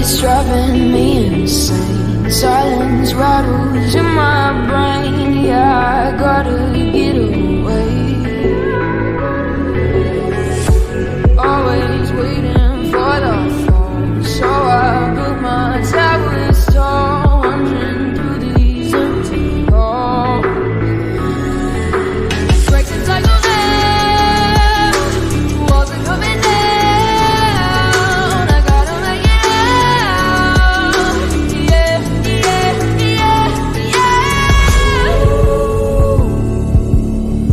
quiet's driving me insane. Silence rattles in my brain. Yeah, I gotta get away. Always waiting for the phone, so I built my towers tall, wandering through these empty halls. Break the cycle down, walls are coming down. I gotta make it out. Yeah, yeah, yeah, yeah.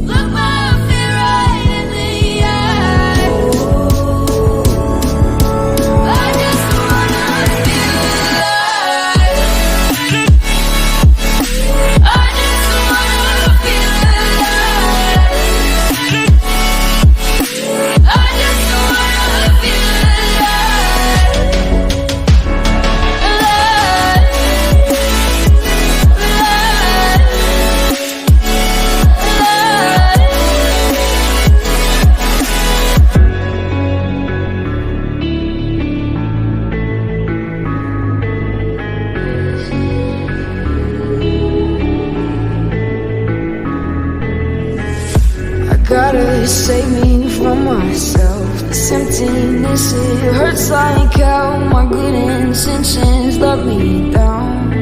Look my fear right in the eye. I just wanna feel alive. I just wanna feel alive. I just wanna feel I gotta save me from myself. This emptiness, it hurts like hell. My good intentions let me down.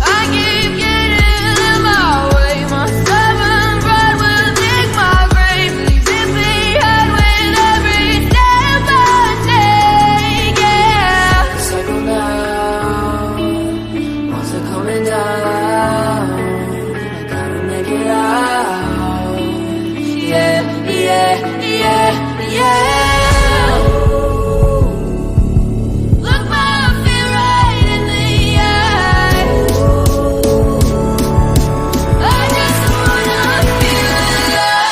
I keep getting in my way. My stubborn pride will dig my grave. Please hit me hard with every step I take. Yeah, cycle down, walls are coming down. I gotta make it out. Yeah, yeah, yeah, yeah. Look my fear right in the eye. I just wanna feel alive.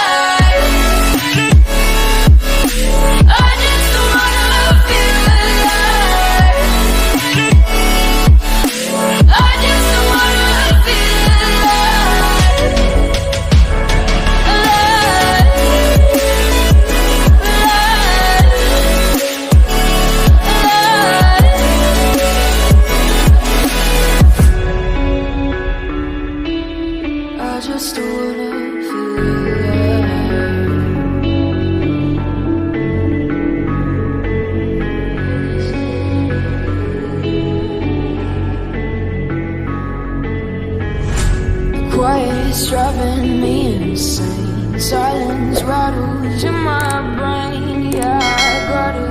I just wanna feel alive. I just wanna feel alive. I just wanna feel alive. Quiet's driving me insane. Silence rattles in my brain. Yeah, I gotta